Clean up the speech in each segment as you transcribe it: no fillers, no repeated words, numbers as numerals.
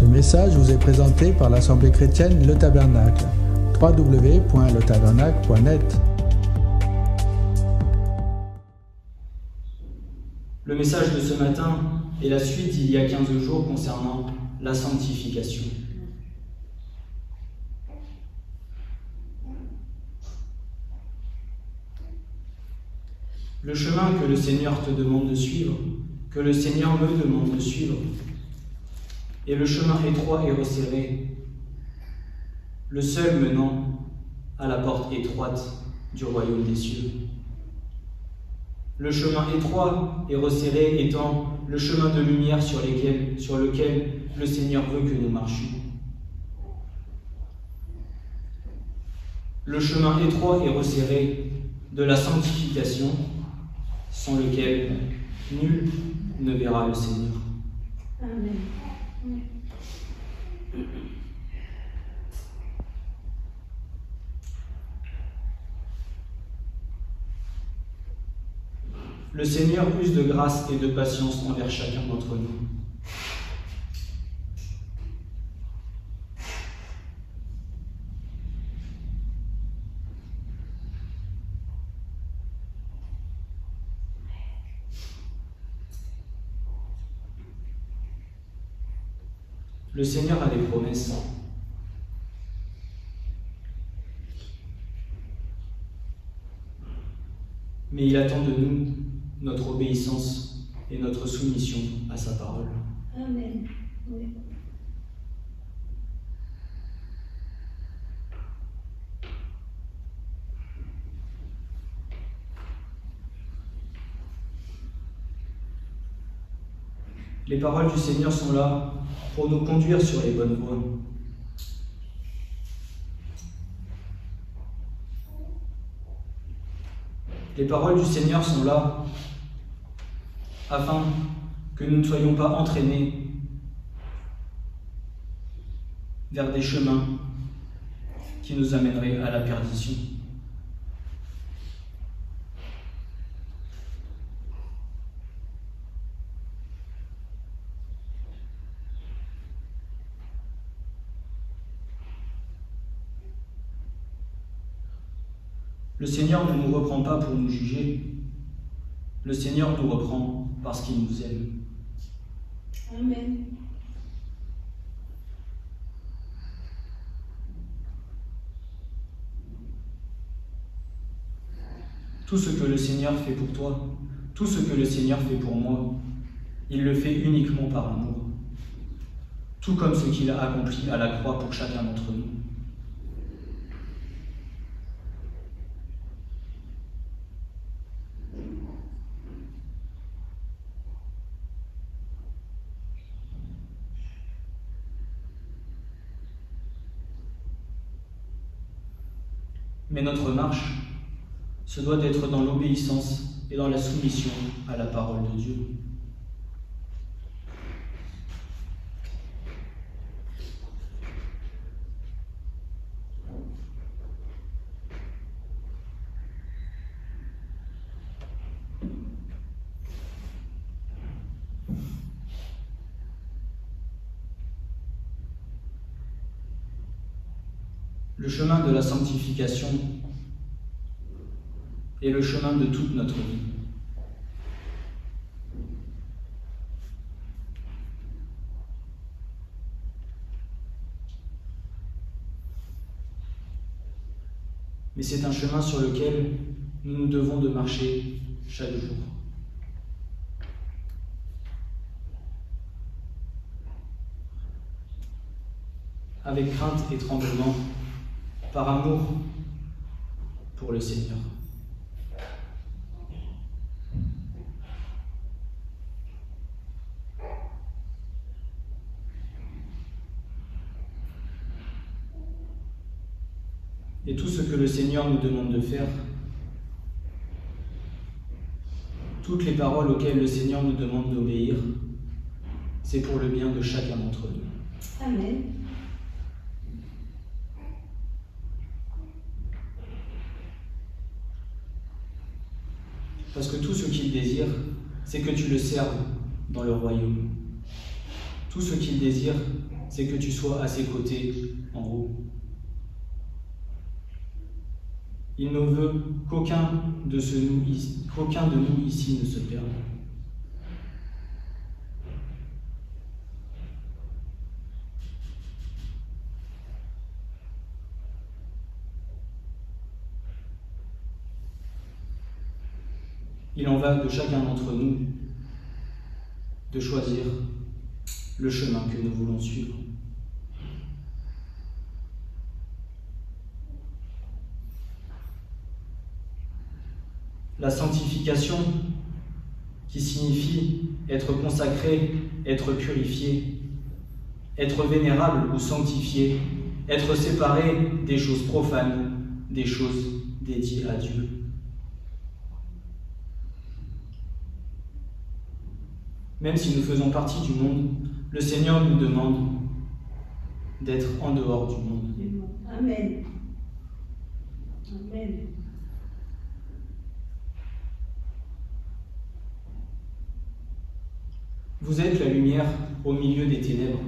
Ce message vous est présenté par l'Assemblée chrétienne Le Tabernacle. www.letabernacle.net. Le message de ce matin est la suite d'il y a 15 jours concernant la sanctification. Le chemin que le Seigneur te demande de suivre, que le Seigneur me demande de suivre, est le chemin étroit et resserré, le seul menant à la porte étroite du royaume des cieux. Le chemin étroit et resserré étant le chemin de lumière sur lequel le Seigneur veut que nous marchions. Le chemin étroit et resserré de la sanctification, sans lequel nul ne verra le Seigneur. Amen. Le Seigneur use de grâce et de patience envers chacun d'entre nous. Le Seigneur a des promesses. Mais il attend de nous notre obéissance et notre soumission à sa parole. Amen. Oui. Les paroles du Seigneur sont là pour nous conduire sur les bonnes voies. Les paroles du Seigneur sont là afin que nous ne soyons pas entraînés vers des chemins qui nous amèneraient à la perdition. Le Seigneur ne nous reprend pas pour nous juger. Le Seigneur nous reprend parce qu'il nous aime. Amen. Tout ce que le Seigneur fait pour toi, tout ce que le Seigneur fait pour moi, il le fait uniquement par amour. Tout comme ce qu'il a accompli à la croix pour chacun d'entre nous. Mais notre marche se doit d'être dans l'obéissance et dans la soumission à la parole de Dieu. Le chemin de la sanctification est le chemin de toute notre vie. Mais c'est un chemin sur lequel nous nous devons de marcher chaque jour. Avec crainte et tremblement, par amour pour le Seigneur. Et tout ce que le Seigneur nous demande de faire, toutes les paroles auxquelles le Seigneur nous demande d'obéir, c'est pour le bien de chacun d'entre nous. Amen. Parce que tout ce qu'il désire, c'est que tu le serves dans le royaume. Tout ce qu'il désire, c'est que tu sois à ses côtés en haut. Il ne veut qu'aucun de nous ici ne se perde. Il en va de chacun d'entre nous de choisir le chemin que nous voulons suivre. La sanctification, qui signifie être consacré, être purifié, être vénérable ou sanctifié, être séparé des choses profanes, des choses dédiées à Dieu. Même si nous faisons partie du monde, le Seigneur nous demande d'être en dehors du monde. Amen. Amen. Vous êtes la lumière au milieu des ténèbres.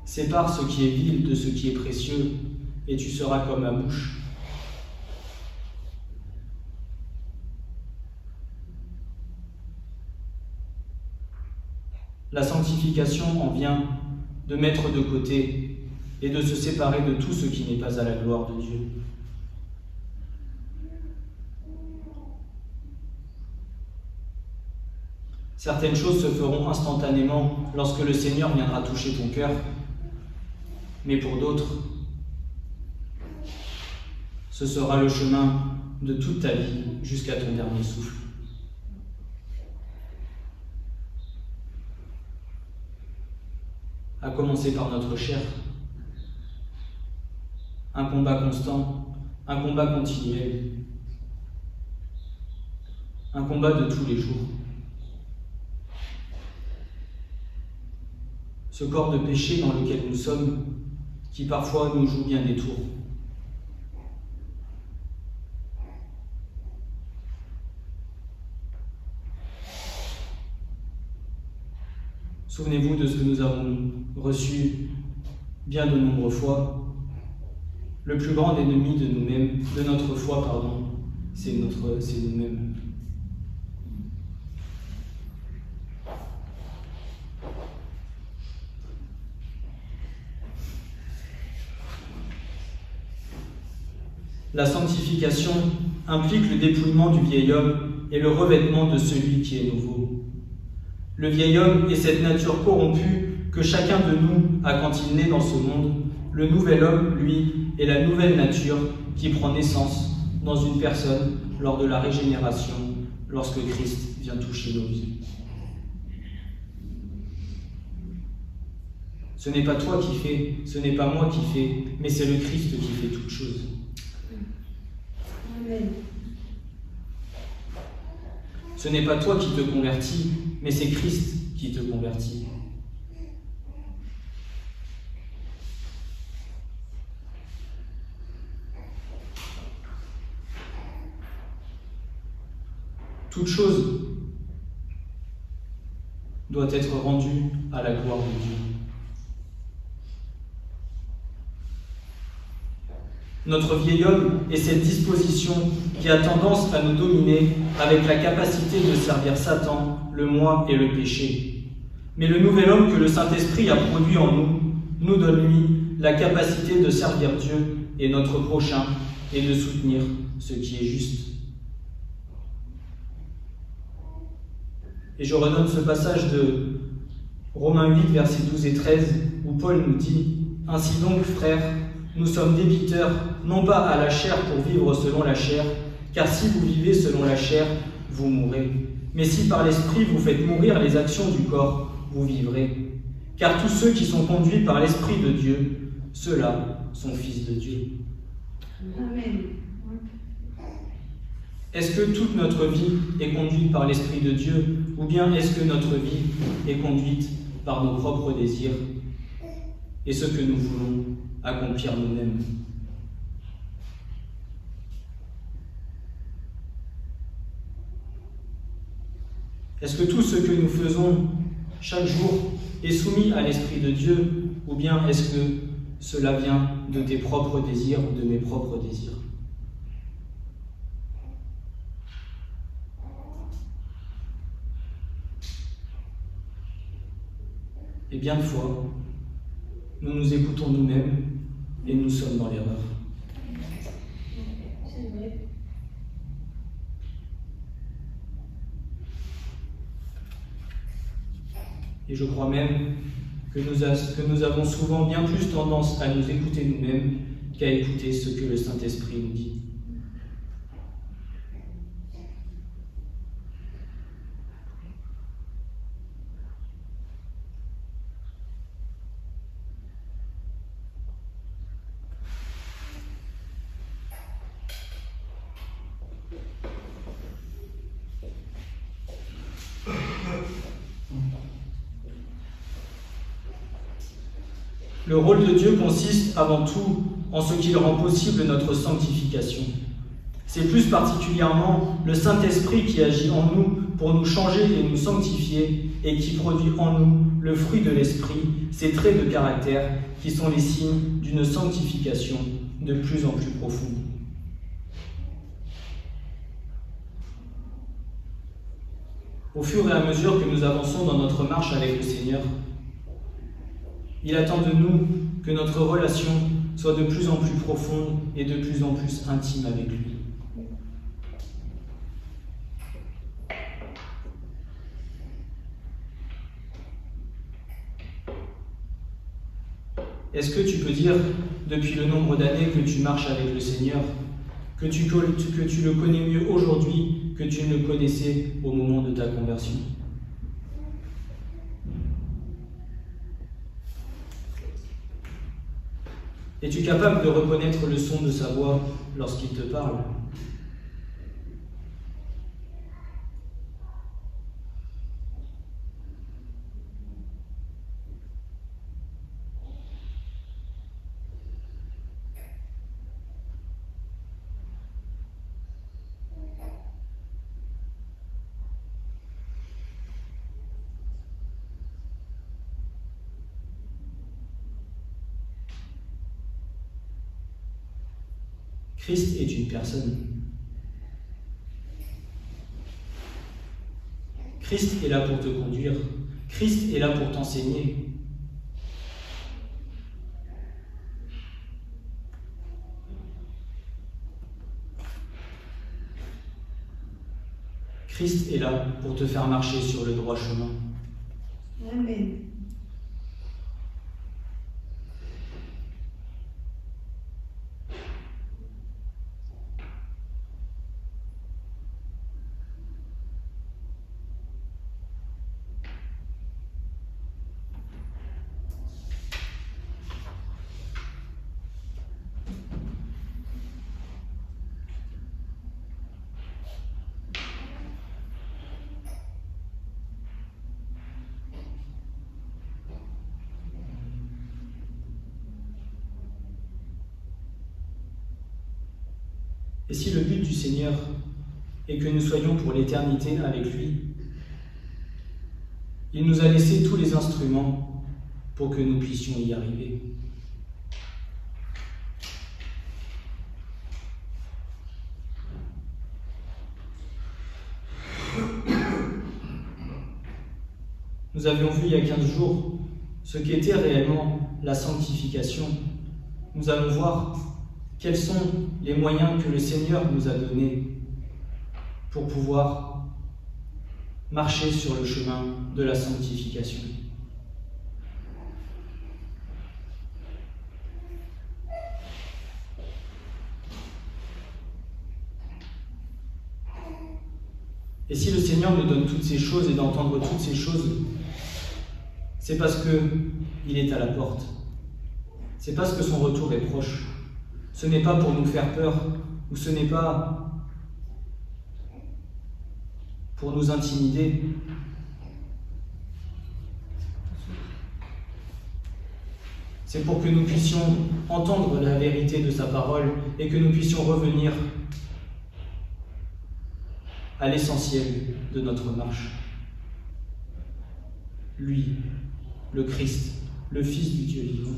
Sépare ce qui est vil de ce qui est précieux, et tu seras comme ma bouche. La sanctification en vient de mettre de côté et de se séparer de tout ce qui n'est pas à la gloire de Dieu. Certaines choses se feront instantanément lorsque le Seigneur viendra toucher ton cœur, mais pour d'autres, ce sera le chemin de toute ta vie jusqu'à ton dernier souffle. À commencer par notre chair. Un combat constant, un combat continuel, un combat de tous les jours. Ce corps de péché dans lequel nous sommes, qui parfois nous joue bien des tours. Souvenez-vous de ce que nous avons reçu bien de nombreuses fois. Le plus grand ennemi de nous-mêmes, de notre foi, pardon, c'est nous-mêmes. La sanctification implique le dépouillement du vieil homme et le revêtement de celui qui est nouveau. Le vieil homme est cette nature corrompue que chacun de nous a quand il naît dans ce monde. Le nouvel homme, lui, est la nouvelle nature qui prend naissance dans une personne lors de la régénération, lorsque Christ vient toucher nos vies. Ce n'est pas toi qui fais, ce n'est pas moi qui fais, mais c'est le Christ qui fait toutes choses. Amen. Ce n'est pas toi qui te convertis, mais c'est Christ qui te convertit. Toute chose doit être rendue à la gloire de Dieu. Notre vieil homme est cette disposition qui a tendance à nous dominer avec la capacité de servir Satan, le moi et le péché. Mais le nouvel homme que le Saint-Esprit a produit en nous, nous donne lui la capacité de servir Dieu et notre prochain et de soutenir ce qui est juste. Et je redonne ce passage de Romains 8, versets 12 et 13, où Paul nous dit « Ainsi donc, frères, nous sommes débiteurs, non pas à la chair pour vivre selon la chair, car si vous vivez selon la chair, vous mourrez. Mais si par l'Esprit vous faites mourir les actions du corps, vous vivrez. Car tous ceux qui sont conduits par l'Esprit de Dieu, ceux-là sont fils de Dieu. » Amen. Est-ce que toute notre vie est conduite par l'Esprit de Dieu, ou bien est-ce que notre vie est conduite par nos propres désirs et ce que nous voulons accomplir nous-mêmes? Est-ce que tout ce que nous faisons chaque jour est soumis à l'Esprit de Dieu, ou bien est-ce que cela vient de tes propres désirs ou de mes propres désirs? Et bien de fois, nous nous écoutons nous-mêmes et nous sommes dans l'erreur. C'est vrai. Et je crois même que nous avons souvent bien plus tendance à nous écouter nous-mêmes qu'à écouter ce que le Saint-Esprit nous dit. Le rôle de Dieu consiste avant tout en ce qu'il rend possible notre sanctification. C'est plus particulièrement le Saint-Esprit qui agit en nous pour nous changer et nous sanctifier et qui produit en nous le fruit de l'Esprit, ces traits de caractère qui sont les signes d'une sanctification de plus en plus profonde. Au fur et à mesure que nous avançons dans notre marche avec le Seigneur, il attend de nous que notre relation soit de plus en plus profonde et de plus en plus intime avec lui. Est-ce que tu peux dire, depuis le nombre d'années que tu marches avec le Seigneur, que tu le connais mieux aujourd'hui que tu ne le connaissais au moment de ta conversion? Es-tu capable de reconnaître le son de sa voix lorsqu'il te parle? Christ est une personne. Christ est là pour te conduire. Christ est là pour t'enseigner. Christ est là pour te faire marcher sur le droit chemin. Amen. Et si le but du Seigneur est que nous soyons pour l'éternité avec lui, il nous a laissé tous les instruments pour que nous puissions y arriver. Nous avions vu il y a 15 jours ce qu'était réellement la sanctification. Nous allons voir quels sont les moyens que le Seigneur nous a donnés pour pouvoir marcher sur le chemin de la sanctification. Et si le Seigneur nous donne toutes ces choses et d'entendre toutes ces choses, c'est parce qu'il est à la porte. C'est parce que son retour est proche. Ce n'est pas pour nous faire peur, ou ce n'est pas pour nous intimider. C'est pour que nous puissions entendre la vérité de sa parole et que nous puissions revenir à l'essentiel de notre marche. lui, le Christ, le Fils du Dieu vivant.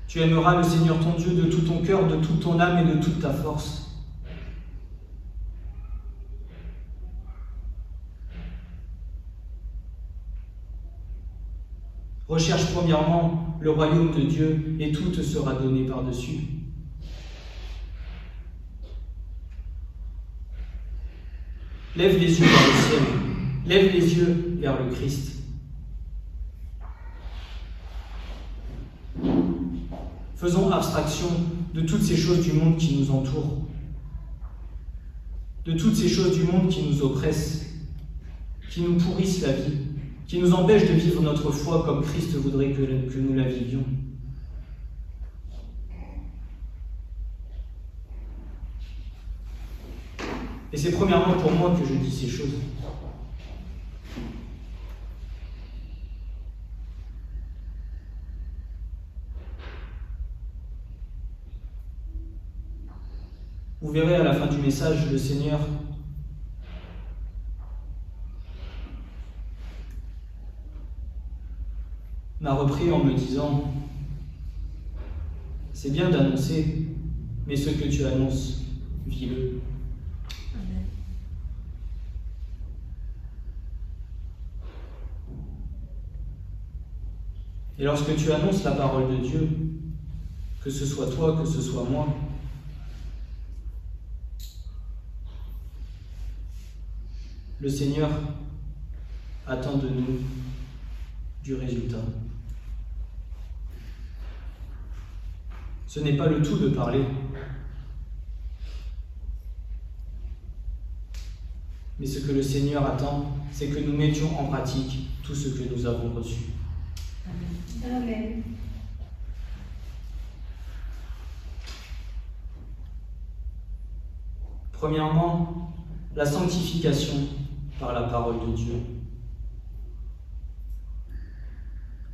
Tu aimeras le Seigneur ton Dieu de tout ton cœur, de toute ton âme et de toute ta force. Recherche premièrement le royaume de Dieu et tout te sera donné par-dessus. Lève les yeux vers le ciel, lève les yeux vers le Christ. Faisons abstraction de toutes ces choses du monde qui nous entourent, de toutes ces choses du monde qui nous oppressent, qui nous pourrissent la vie, qui nous empêchent de vivre notre foi comme Christ voudrait que nous la vivions. Et c'est premièrement pour moi que je dis ces choses. Vous verrez à la fin du message, le Seigneur m'a repris en me disant « C'est bien d'annoncer, mais ce que tu annonces, vis-le. » Et lorsque tu annonces la parole de Dieu, que ce soit toi, que ce soit moi, le Seigneur attend de nous du résultat. Ce n'est pas le tout de parler, mais ce que le Seigneur attend, c'est que nous mettions en pratique tout ce que nous avons reçu. Amen. Premièrement, la sanctification par la parole de Dieu.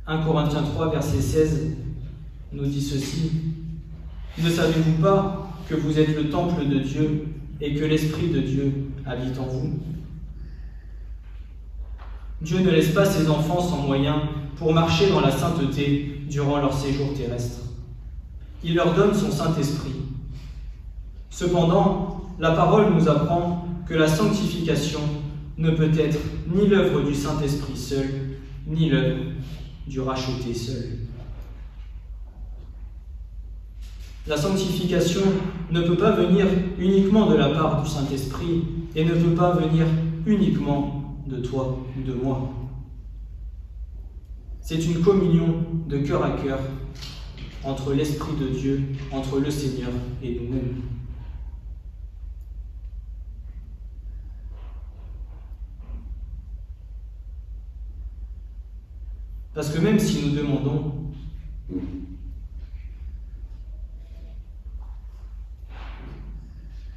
1 Corinthiens 3, verset 16 nous dit ceci. « Ne savez-vous pas que vous êtes le temple de Dieu et que l'Esprit de Dieu habite en vous ? Dieu ne laisse pas ses enfants sans moyens pour marcher dans la sainteté durant leur séjour terrestre. Il leur donne son Saint-Esprit. Cependant, la parole nous apprend que la sanctification ne peut être ni l'œuvre du Saint-Esprit seul, ni l'œuvre du racheté seul. La sanctification ne peut pas venir uniquement de la part du Saint-Esprit et ne peut pas venir uniquement de toi ou de moi. C'est une communion de cœur à cœur entre l'Esprit de Dieu, entre le Seigneur et nous-mêmes. Parce que même si nous demandons,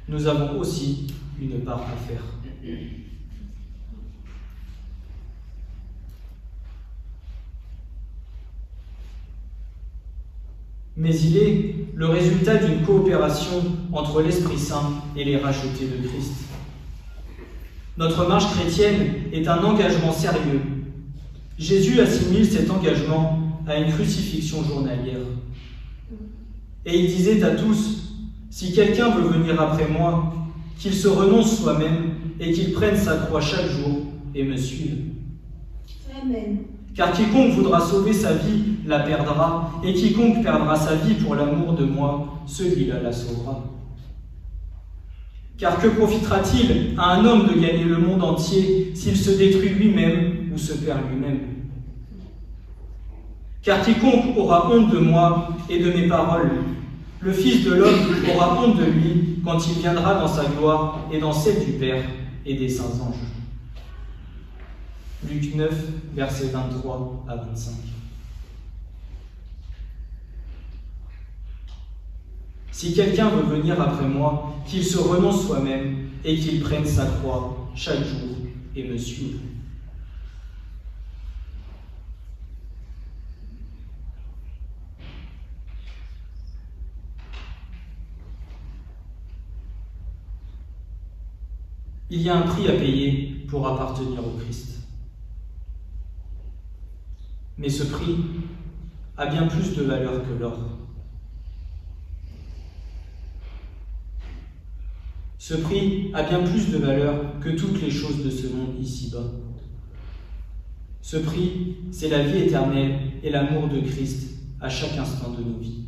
nous avons aussi une part à faire. Mais il est le résultat d'une coopération entre l'Esprit Saint et les rachetés de Christ. Notre marche chrétienne est un engagement sérieux. Jésus assimile cet engagement à une crucifixion journalière. Et il disait à tous, « Si quelqu'un veut venir après moi, qu'il se renonce soi-même et qu'il prenne sa croix chaque jour et me suive. » Amen. Car quiconque voudra sauver sa vie la perdra, et quiconque perdra sa vie pour l'amour de moi, celui-là la sauvera. Car que profitera-t-il à un homme de gagner le monde entier s'il se détruit lui-même ou se perd lui-même? Car quiconque aura honte de moi et de mes paroles, le Fils de l'homme aura honte de lui quand il viendra dans sa gloire et dans celle du Père et des saints anges. Luc 9, versets 23 à 25. Si quelqu'un veut venir après moi, qu'il se renonce soi-même et qu'il prenne sa croix chaque jour et me suive. Il y a un prix à payer pour appartenir au Christ. Mais ce prix a bien plus de valeur que l'or. Ce prix a bien plus de valeur que toutes les choses de ce monde ici-bas. Ce prix, c'est la vie éternelle et l'amour de Christ à chaque instant de nos vies.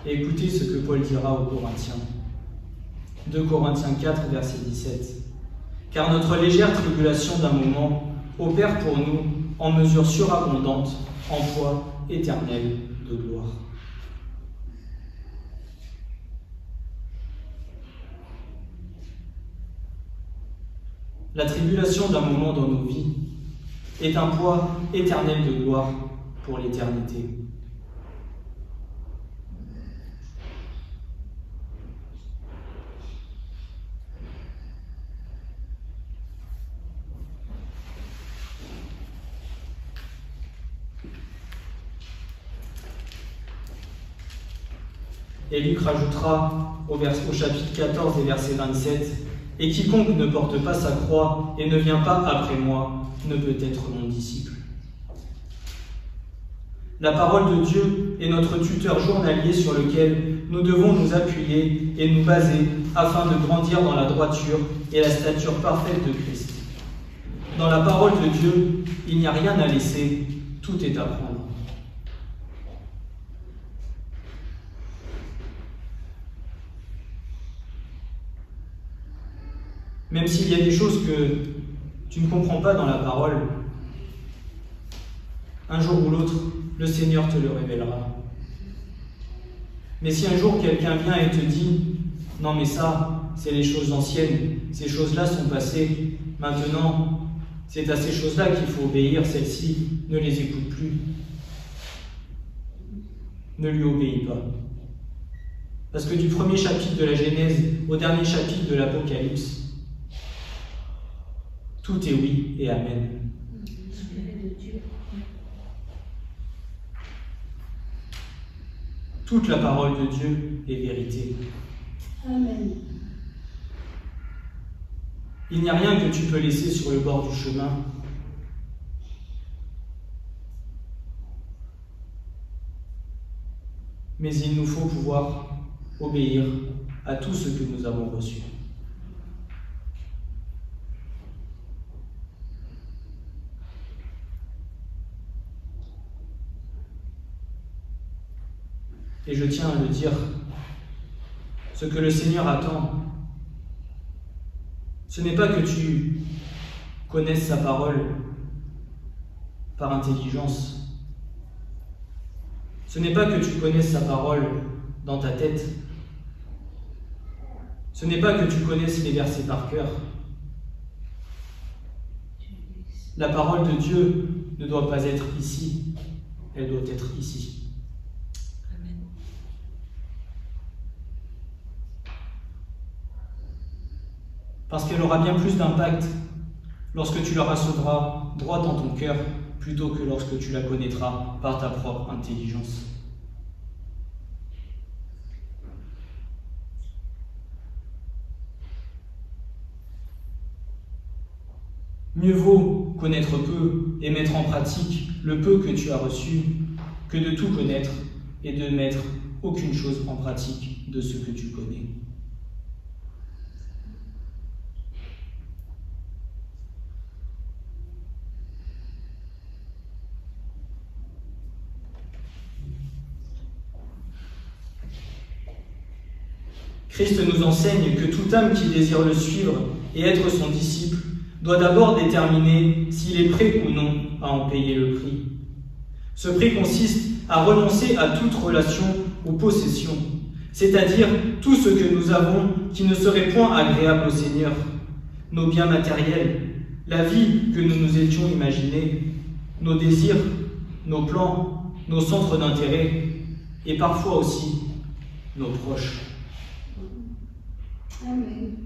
Et écoutez ce que Paul dira aux Corinthiens. 2 Corinthiens 4, verset 17. « Car notre légère tribulation d'un moment opère pour nous en mesure surabondante, en poids éternel de gloire. » La tribulation d'un moment dans nos vies est un poids éternel de gloire pour l'éternité. Et Luc rajoutera au chapitre 14 et verset 27, « Et quiconque ne porte pas sa croix et ne vient pas après moi ne peut être mon disciple. » La parole de Dieu est notre tuteur journalier sur lequel nous devons nous appuyer et nous baser afin de grandir dans la droiture et la stature parfaite de Christ. Dans la parole de Dieu, il n'y a rien à laisser, tout est à prendre. Même s'il y a des choses que tu ne comprends pas dans la parole, un jour ou l'autre, le Seigneur te le révélera. Mais si un jour quelqu'un vient et te dit « Non mais ça, c'est les choses anciennes, ces choses-là sont passées, maintenant, c'est à ces choses-là qu'il faut obéir, celles-ci, ne les écoute plus. » Ne lui obéis pas. Parce que du premier chapitre de la Genèse au dernier chapitre de l'Apocalypse, tout est oui et amen. Toute la parole de Dieu est vérité. Amen. Il n'y a rien que tu peux laisser sur le bord du chemin. Mais il nous faut pouvoir obéir à tout ce que nous avons reçu. Et je tiens à le dire, ce que le Seigneur attend, ce n'est pas que tu connaisses sa parole par intelligence. Ce n'est pas que tu connaisses sa parole dans ta tête. Ce n'est pas que tu connaisses les versets par cœur. La parole de Dieu ne doit pas être ici, elle doit être ici. Parce qu'elle aura bien plus d'impact lorsque tu la recevras droit dans ton cœur plutôt que lorsque tu la connaîtras par ta propre intelligence. Mieux vaut connaître peu et mettre en pratique le peu que tu as reçu que de tout connaître et de mettre aucune chose en pratique de ce que tu connais. Christ nous enseigne que toute âme qui désire le suivre et être son disciple doit d'abord déterminer s'il est prêt ou non à en payer le prix. Ce prix consiste à renoncer à toute relation ou possession, c'est-à-dire tout ce que nous avons qui ne serait point agréable au Seigneur, nos biens matériels, la vie que nous nous étions imaginée, nos désirs, nos plans, nos centres d'intérêt, et parfois aussi nos proches. Amen.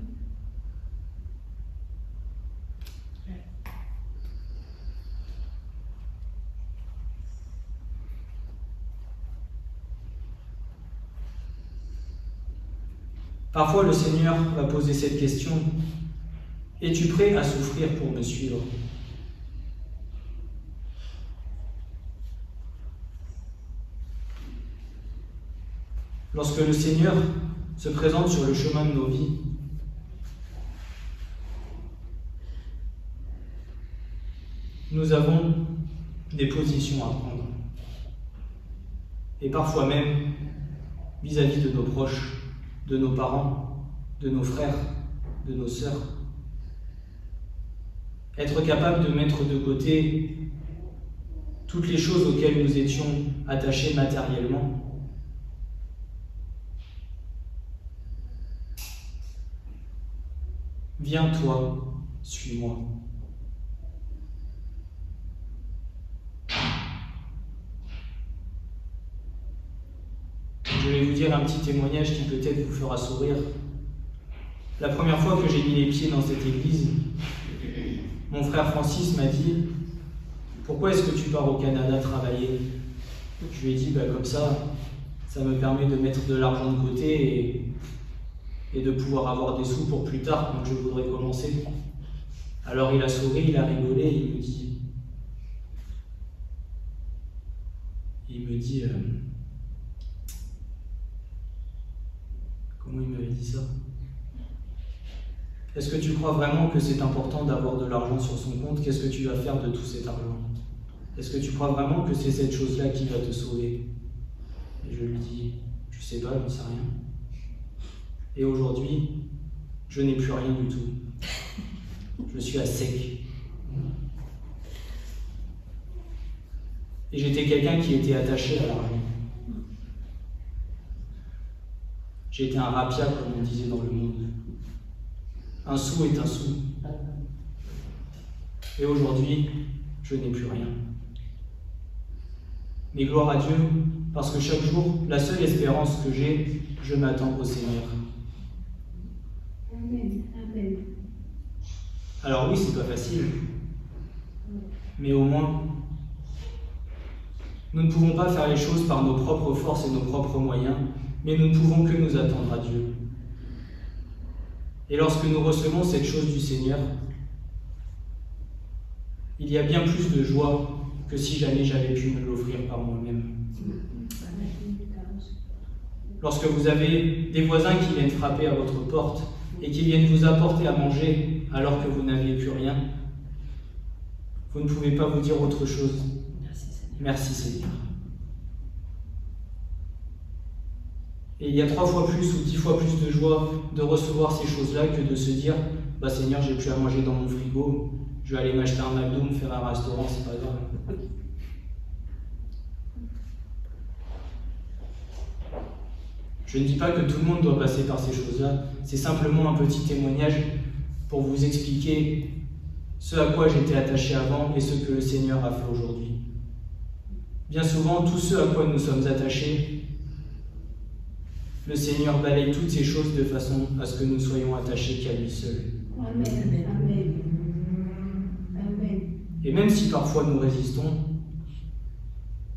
Parfois, le Seigneur va poser cette question: es-tu prêt à souffrir pour me suivre? Lorsque le Seigneur se présente sur le chemin de nos vies, nous avons des positions à prendre. Et parfois même vis-à-vis de nos proches, de nos parents, de nos frères, de nos sœurs. Être capable de mettre de côté toutes les choses auxquelles nous étions attachés matériellement. Viens toi, suis-moi. Je vais vous dire un petit témoignage qui peut-être vous fera sourire. La première fois que j'ai mis les pieds dans cette église, mon frère Francis m'a dit: pourquoi est-ce que tu pars au Canada travailler? Je lui ai dit: comme ça me permet de mettre de l'argent de côté et de pouvoir avoir des sous pour plus tard quand je voudrais commencer. Alors il a souri, il a rigolé, et il me dit comment il m'avait dit ça? Est-ce que tu crois vraiment que c'est important d'avoir de l'argent sur son compte? Qu'est-ce que tu vas faire de tout cet argent? Est-ce que tu crois vraiment que c'est cette chose-là qui va te sauver? Et je lui dis: je sais pas, j'en sais rien. Et aujourd'hui, je n'ai plus rien du tout. Je suis à sec. Et j'étais quelqu'un qui était attaché à l'argent. J'étais un rapia, comme on disait dans le monde. Un sou est un sou. Et aujourd'hui, je n'ai plus rien. Mais gloire à Dieu, parce que chaque jour, la seule espérance que j'ai, je m'attends au Seigneur. Amen. Amen. Alors oui, c'est pas facile. Mais au moins, nous ne pouvons pas faire les choses par nos propres forces et nos propres moyens, mais nous ne pouvons que nous attendre à Dieu. Et lorsque nous recevons cette chose du Seigneur, il y a bien plus de joie que si jamais j'avais pu me l'offrir par moi-même. Lorsque vous avez des voisins qui viennent frapper à votre porte et qui viennent vous apporter à manger alors que vous n'aviez plus rien, vous ne pouvez pas vous dire autre chose. Merci Seigneur. Et il y a 3 fois plus ou 10 fois plus de joie de recevoir ces choses-là que de se dire: Seigneur, j'ai plus à manger dans mon frigo, je vais aller m'acheter un McDo, me faire un restaurant, c'est pas grave. Je ne dis pas que tout le monde doit passer par ces choses-là, c'est simplement un petit témoignage pour vous expliquer ce à quoi j'étais attaché avant et ce que le Seigneur a fait aujourd'hui. Bien souvent, tout ce à quoi nous sommes attachés, le Seigneur balaye toutes ces choses de façon à ce que nous soyons attachés qu'à lui seul. Amen. Amen. Amen. Et même si parfois nous résistons,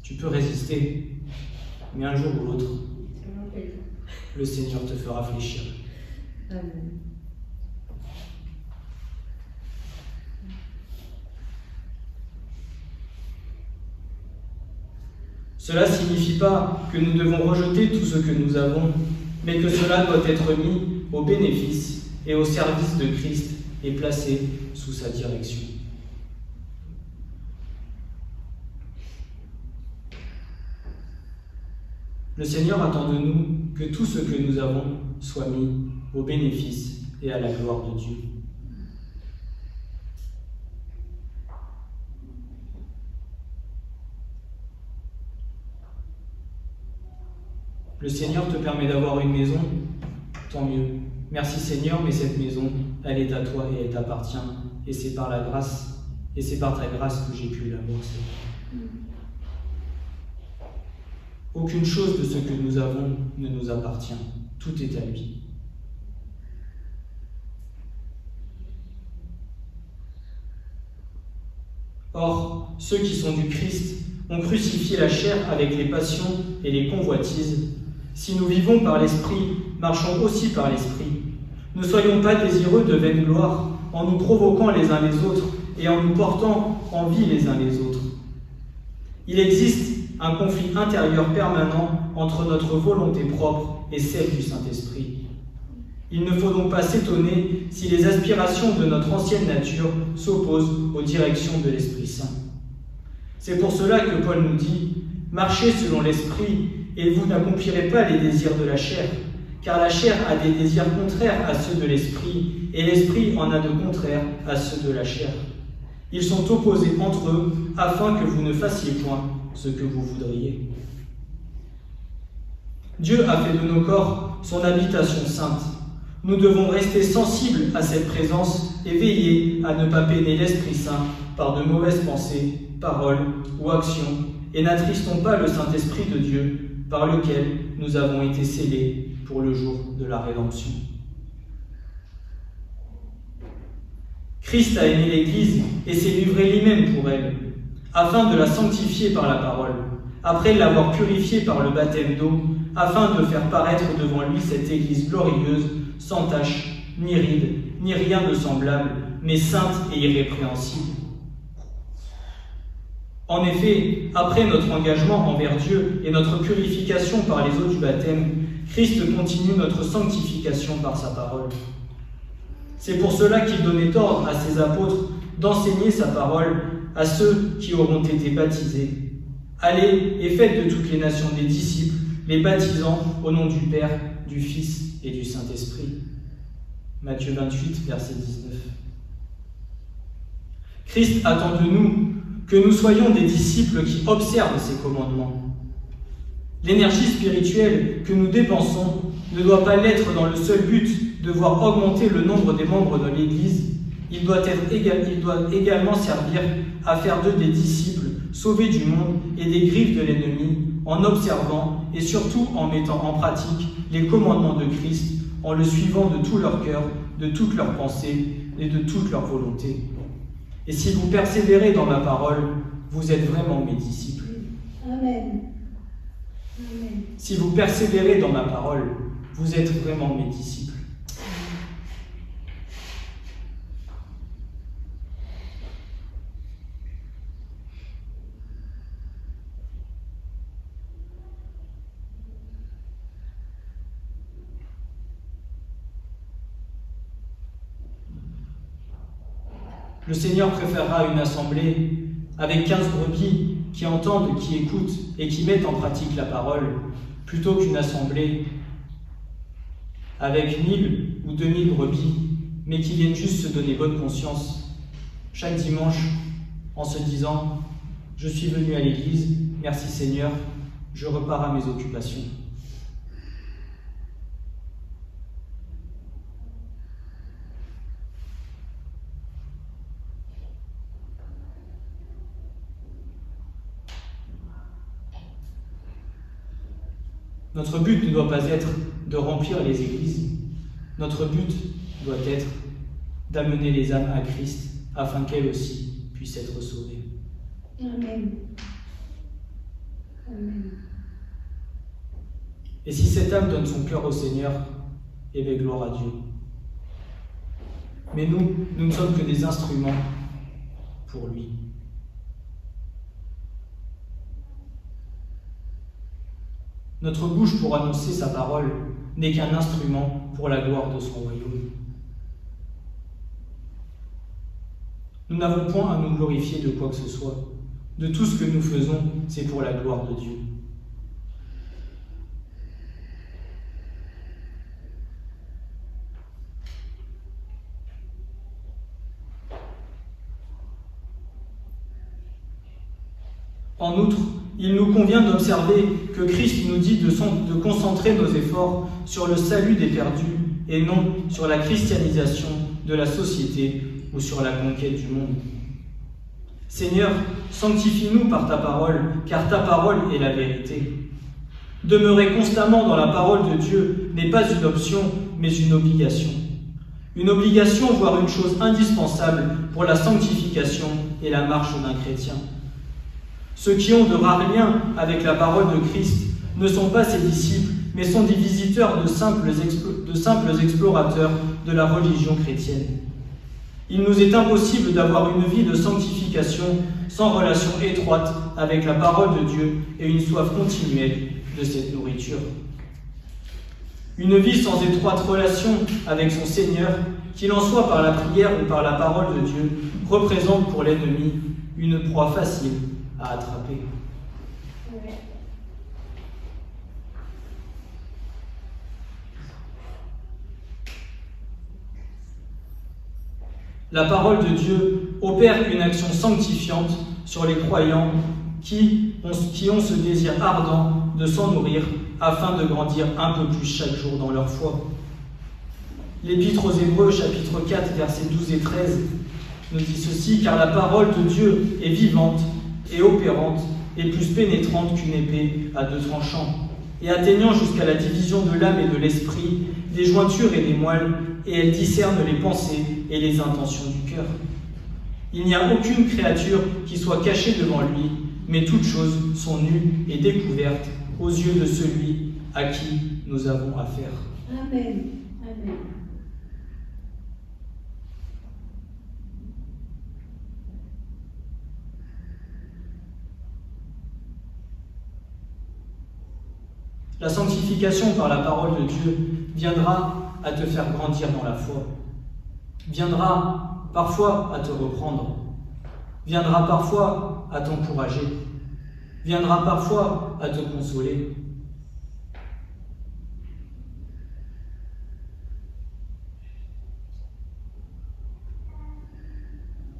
tu peux résister, mais un jour ou l'autre, le Seigneur te fera fléchir. Amen. Cela ne signifie pas que nous devons rejeter tout ce que nous avons, mais que cela doit être mis au bénéfice et au service de Christ et placé sous sa direction. Le Seigneur attend de nous que tout ce que nous avons soit mis au bénéfice et à la gloire de Dieu. Le Seigneur te permet d'avoir une maison, tant mieux. Merci Seigneur, mais cette maison, elle est à toi et elle t'appartient. Et c'est par la grâce, et c'est par ta grâce que j'ai pu l'avoir, Seigneur. Aucune chose de ce que nous avons ne nous appartient. Tout est à lui. Or, ceux qui sont du Christ ont crucifié la chair avec les passions et les convoitises. Si nous vivons par l'Esprit, marchons aussi par l'Esprit. Ne soyons pas désireux de vaine gloire, en nous provoquant les uns les autres et en nous portant en vie les uns les autres. Il existe un conflit intérieur permanent entre notre volonté propre et celle du Saint-Esprit. Il ne faut donc pas s'étonner si les aspirations de notre ancienne nature s'opposent aux directions de l'Esprit Saint. C'est pour cela que Paul nous dit « Marchez selon l'Esprit, et vous n'accomplirez pas les désirs de la chair, car la chair a des désirs contraires à ceux de l'Esprit, et l'Esprit en a de contraires à ceux de la chair. Ils sont opposés entre eux, afin que vous ne fassiez point ce que vous voudriez. » Dieu a fait de nos corps son habitation sainte. Nous devons rester sensibles à cette présence et veiller à ne pas peiner l'Esprit Saint par de mauvaises pensées, paroles ou actions, et n'attristons pas le Saint-Esprit de Dieu par lequel nous avons été scellés pour le jour de la rédemption. Christ a aimé l'Église et s'est livré lui-même pour elle, afin de la sanctifier par la parole, après l'avoir purifiée par le baptême d'eau, afin de faire paraître devant lui cette Église glorieuse, sans tache, ni ride, ni rien de semblable, mais sainte et irrépréhensible. En effet, après notre engagement envers Dieu et notre purification par les eaux du baptême, Christ continue notre sanctification par sa parole. C'est pour cela qu'il donnait ordre à ses apôtres d'enseigner sa parole à ceux qui auront été baptisés. Allez et faites de toutes les nations des disciples, les baptisant au nom du Père, du Fils et du Saint-Esprit. Matthieu 28, verset 19. Christ attend de nous que nous soyons des disciples qui observent ses commandements. L'énergie spirituelle que nous dépensons ne doit pas l'être dans le seul but de voir augmenter le nombre des membres de l'Église. Il doit également servir à faire d'eux des disciples sauvés du monde et des griffes de l'ennemi, en observant et surtout en mettant en pratique les commandements de Christ, en le suivant de tout leur cœur, de toutes leurs pensées et de toute leur volonté. Et si vous persévérez dans ma parole, vous êtes vraiment mes disciples. Amen. Amen. Si vous persévérez dans ma parole, vous êtes vraiment mes disciples. Le Seigneur préférera une assemblée avec 15 brebis qui entendent, qui écoutent et qui mettent en pratique la parole, plutôt qu'une assemblée avec 1000 ou 2000 brebis, mais qui viennent juste se donner bonne conscience chaque dimanche en se disant « Je suis venu à l'église, merci Seigneur, je repars à mes occupations ». Notre but ne doit pas être de remplir les églises. Notre but doit être d'amener les âmes à Christ afin qu'elles aussi puissent être sauvées. Amen. Amen. Et si cette âme donne son cœur au Seigneur, eh bien gloire à Dieu. Mais nous ne sommes que des instruments pour lui. Notre bouche pour annoncer sa parole n'est qu'un instrument pour la gloire de son royaume. Nous n'avons point à nous glorifier de quoi que ce soit. De tout ce que nous faisons, c'est pour la gloire de Dieu. En outre, il nous convient d'observer que Christ nous dit de concentrer nos efforts sur le salut des perdus et non sur la christianisation de la société ou sur la conquête du monde. Seigneur, sanctifie-nous par ta parole, car ta parole est la vérité. Demeurer constamment dans la parole de Dieu n'est pas une option, mais une obligation. Une obligation, voire une chose indispensable pour la sanctification et la marche d'un chrétien. Ceux qui ont de rares liens avec la parole de Christ ne sont pas ses disciples, mais sont des visiteurs de simples explorateurs de la religion chrétienne. Il nous est impossible d'avoir une vie de sanctification sans relation étroite avec la parole de Dieu et une soif continuelle de cette nourriture. Une vie sans étroite relation avec son Seigneur, qu'il en soit par la prière ou par la parole de Dieu, représente pour l'ennemi une proie facile à attraper. La parole de Dieu opère une action sanctifiante sur les croyants qui ont ce désir ardent de s'en nourrir afin de grandir un peu plus chaque jour dans leur foi. L'Épître aux Hébreux, chapitre 4, versets 12 et 13, nous dit ceci: « Car la parole de Dieu est vivante et opérante et plus pénétrante qu'une épée à deux tranchants, et atteignant jusqu'à la division de l'âme et de l'esprit, des jointures et des moelles, et elle discerne les pensées et les intentions du cœur. Il n'y a aucune créature qui soit cachée devant lui, mais toutes choses sont nues et découvertes aux yeux de celui à qui nous avons affaire. » Amen. Amen. La sanctification par la parole de Dieu viendra à te faire grandir dans la foi, viendra parfois à te reprendre, viendra parfois à t'encourager, viendra parfois à te consoler.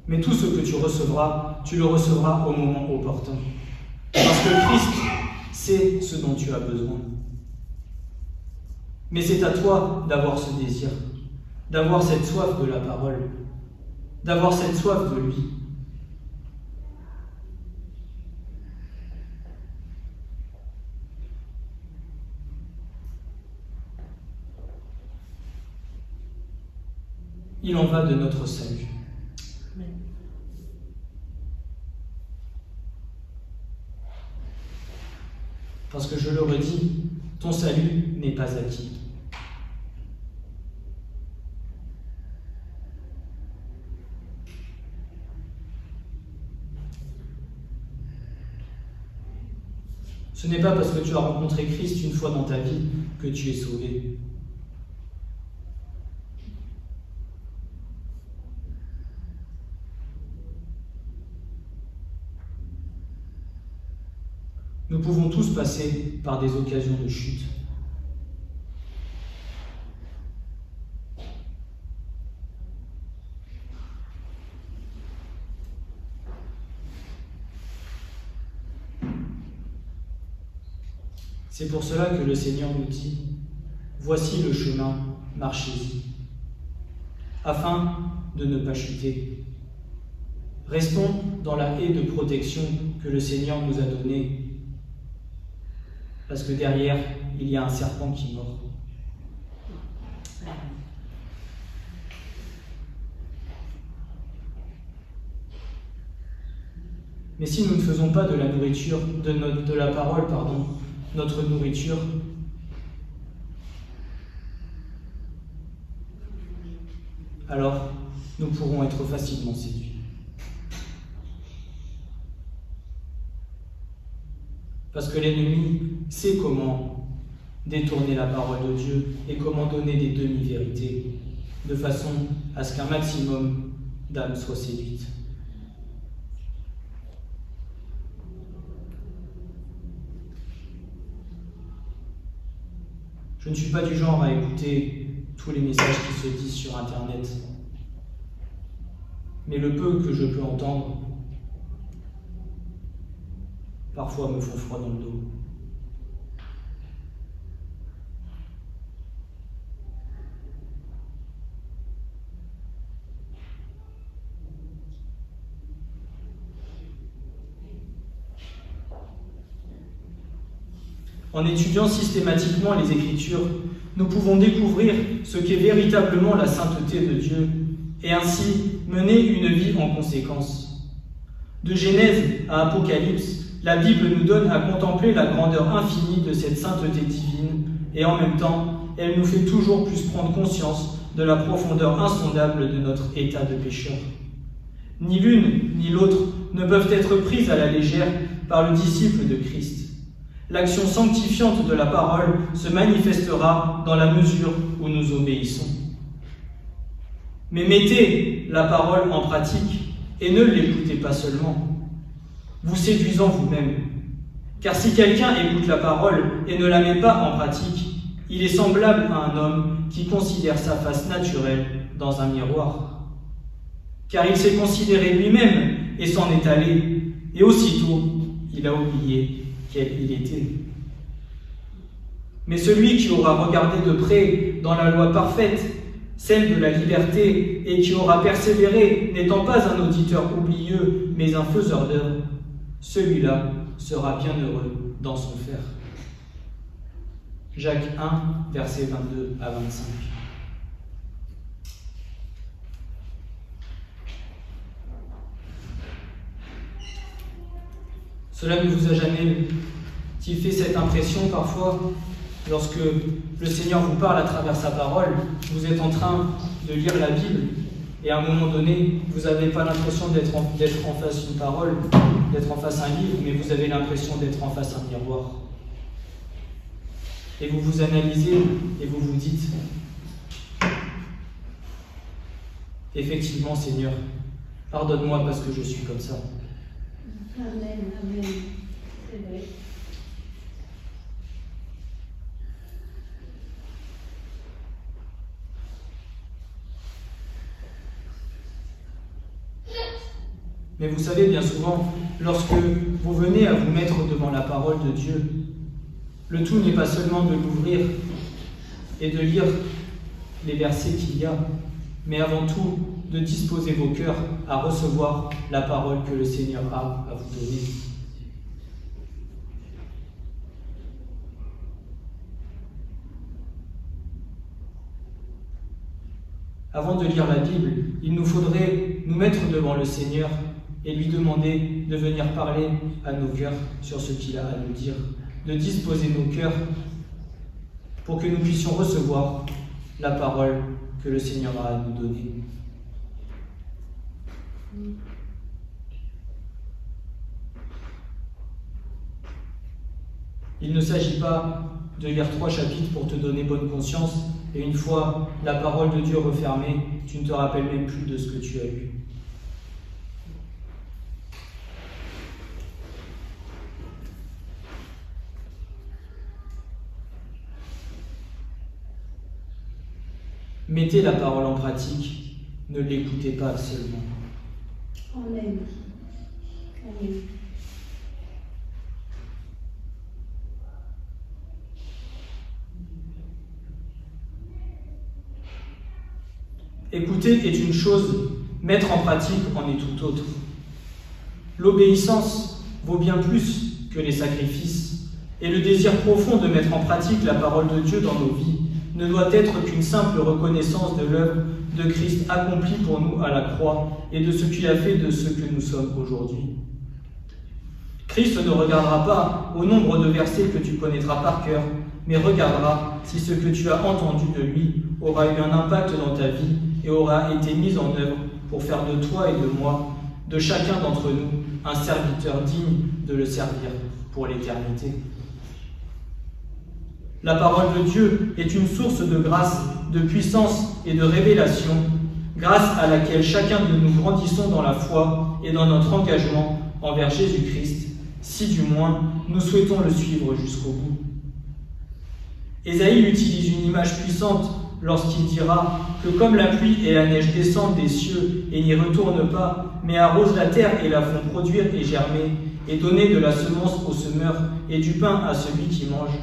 Mais tout ce que tu le recevras au moment opportun. Parce que Christ sait ce dont tu as besoin. Mais c'est à toi d'avoir ce désir, d'avoir cette soif de la parole, d'avoir cette soif de lui. Il en va de notre salut. Parce que je le redis, ton salut n'est pas acquis. Ce n'est pas parce que tu as rencontré Christ une fois dans ta vie que tu es sauvé. Nous pouvons tous passer par des occasions de chute. C'est pour cela que le Seigneur nous dit « Voici le chemin, marchez-y », afin de ne pas chuter. Restons dans la haie de protection que le Seigneur nous a donnée, parce que derrière, il y a un serpent qui mord. Mais si nous ne faisons pas de la nourriture, de la parole, notre nourriture, alors nous pourrons être facilement séduits. Parce que l'ennemi sait comment détourner la parole de Dieu et comment donner des demi-vérités, de façon à ce qu'un maximum d'âmes soient séduites. Je ne suis pas du genre à écouter tous les messages qui se disent sur Internet, mais le peu que je peux entendre parfois me font froid dans le dos. en étudiant systématiquement les Écritures, nous pouvons découvrir ce qu'est véritablement la sainteté de Dieu et ainsi mener une vie en conséquence. De Genèse à Apocalypse, la Bible nous donne à contempler la grandeur infinie de cette sainteté divine et en même temps, elle nous fait toujours plus prendre conscience de la profondeur insondable de notre état de pécheur. Ni l'une ni l'autre ne peuvent être prises à la légère par le disciple de Christ. L'action sanctifiante de la parole se manifestera dans la mesure où nous obéissons. Mais mettez la parole en pratique et ne l'écoutez pas seulement, vous séduisant vous-même. Car si quelqu'un écoute la parole et ne la met pas en pratique, il est semblable à un homme qui considère sa face naturelle dans un miroir. Car il s'est considéré lui-même et s'en est allé, et aussitôt il a oublié quel il était. Mais celui qui aura regardé de près dans la loi parfaite, celle de la liberté, et qui aura persévéré, n'étant pas un auditeur oublieux, mais un faiseur d'œuvres, celui-là sera bien heureux dans son faire. Jacques 1, versets 22 à 25. Cela ne vous a jamais-il fait cette impression parfois, lorsque le Seigneur vous parle à travers sa parole, vous êtes en train de lire la Bible, et à un moment donné, vous n'avez pas l'impression d'être en face d'une parole, d'être en face d'un livre, mais vous avez l'impression d'être en face d'un miroir. Et vous vous analysez et vous vous dites, effectivement Seigneur, pardonne-moi parce que je suis comme ça. Amen, amen. C'est vrai. Mais vous savez, bien souvent, lorsque vous venez à vous mettre devant la parole de Dieu, le tout n'est pas seulement de l'ouvrir et de lire les versets qu'il y a, mais avant tout de disposer vos cœurs à recevoir la parole que le Seigneur a à vous donner. Avant de lire la Bible, il nous faudrait nous mettre devant le Seigneur et lui demander de venir parler à nos cœurs sur ce qu'il a à nous dire, de disposer nos cœurs pour que nous puissions recevoir la parole que le Seigneur a à nous donner. Il ne s'agit pas de lire 3 chapitres pour te donner bonne conscience et une fois la parole de Dieu refermée, tu ne te rappelles même plus de ce que tu as lu. Mettez la parole en pratique, ne l'écoutez pas seulement. Amen. Amen. Écouter est une chose, mettre en pratique en est tout autre. L'obéissance vaut bien plus que les sacrifices, et le désir profond de mettre en pratique la parole de Dieu dans nos vies ne doit être qu'une simple reconnaissance de l'œuvre de Christ accomplie pour nous à la croix et de ce qu'il a fait de ce que nous sommes aujourd'hui. Christ ne regardera pas au nombre de versets que tu connaîtras par cœur, mais regardera si ce que tu as entendu de lui aura eu un impact dans ta vie et aura été mis en œuvre pour faire de toi et de moi, de chacun d'entre nous, un serviteur digne de le servir pour l'éternité. La parole de Dieu est une source de grâce, de puissance et de révélation, grâce à laquelle chacun de nous grandissons dans la foi et dans notre engagement envers Jésus-Christ, si du moins nous souhaitons le suivre jusqu'au bout. Ésaïe utilise une image puissante lorsqu'il dira que comme la pluie et la neige descendent des cieux et n'y retournent pas, mais arrosent la terre et la font produire et germer, et donner de la semence au semeur et du pain à celui qui mange,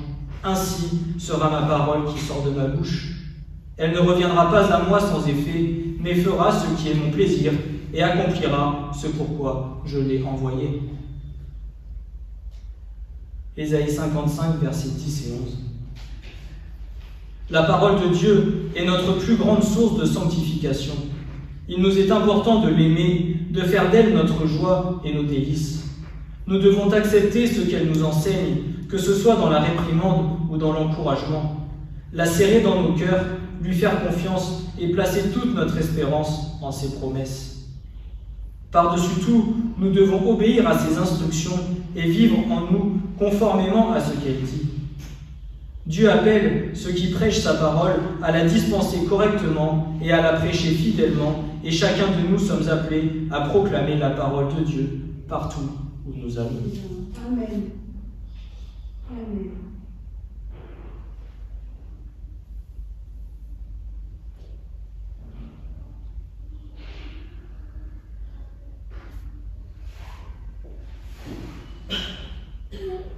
ainsi sera ma parole qui sort de ma bouche. Elle ne reviendra pas à moi sans effet, mais fera ce qui est mon plaisir et accomplira ce pourquoi je l'ai envoyée. Ésaïe 55, versets 10 et 11. La parole de Dieu est notre plus grande source de sanctification. Il nous est important de l'aimer, de faire d'elle notre joie et nos délices. Nous devons accepter ce qu'elle nous enseigne, que ce soit dans la réprimande ou dans l'encouragement, la serrer dans nos cœurs, lui faire confiance et placer toute notre espérance en ses promesses. Par-dessus tout, nous devons obéir à ses instructions et vivre en nous conformément à ce qu'elle dit. Dieu appelle ceux qui prêchent sa parole à la dispenser correctement et à la prêcher fidèlement, et chacun de nous sommes appelés à proclamer la parole de Dieu partout où nous allons. Amen. Amen.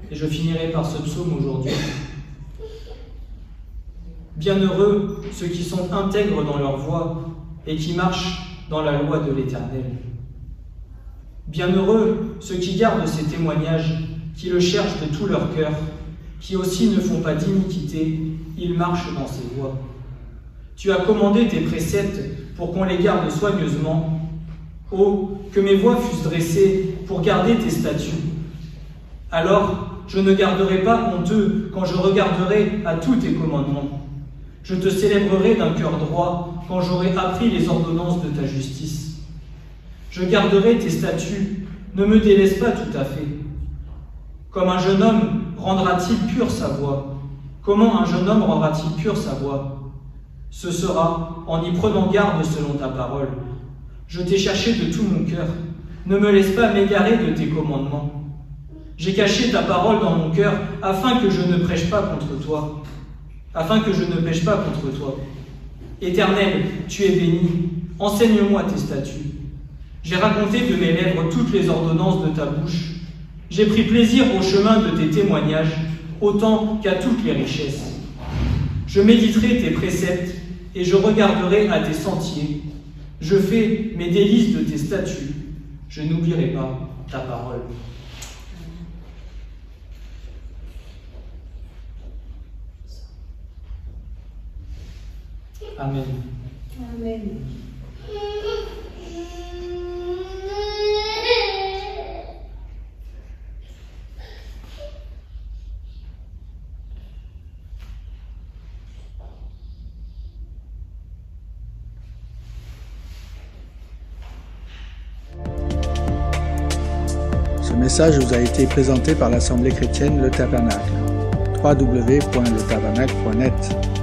Et je finirai par ce psaume aujourd'hui. Bienheureux ceux qui sont intègres dans leur voie et qui marchent dans la loi de l'Éternel. Bienheureux ceux qui gardent ses témoignages, qui le cherchent de tout leur cœur, qui aussi ne font pas d'iniquité, ils marchent dans ses voies. Tu as commandé tes préceptes pour qu'on les garde soigneusement. Oh, que mes voies fussent dressées pour garder tes statuts. Alors, je ne garderai pas honteux quand je regarderai à tous tes commandements. Je te célébrerai d'un cœur droit quand j'aurai appris les ordonnances de ta justice. Je garderai tes statuts, ne me délaisse pas tout à fait. Comme un jeune homme rendra-t-il pure sa voie? Comment un jeune homme rendra-t-il pure sa voie? Ce sera en y prenant garde selon ta parole. Je t'ai cherché de tout mon cœur. Ne me laisse pas m'égarer de tes commandements. J'ai caché ta parole dans mon cœur afin que je ne prêche pas contre toi. Afin que je ne pêche pas contre toi. Éternel, tu es béni. Enseigne-moi tes statuts. J'ai raconté de mes lèvres toutes les ordonnances de ta bouche. J'ai pris plaisir au chemin de tes témoignages, autant qu'à toutes les richesses. Je méditerai tes préceptes et je regarderai à tes sentiers. Je fais mes délices de tes statuts. Je n'oublierai pas ta parole. Amen. Amen. Ce message vous a été présenté par l'Assemblée chrétienne Le Tabernacle. www.letabernacle.net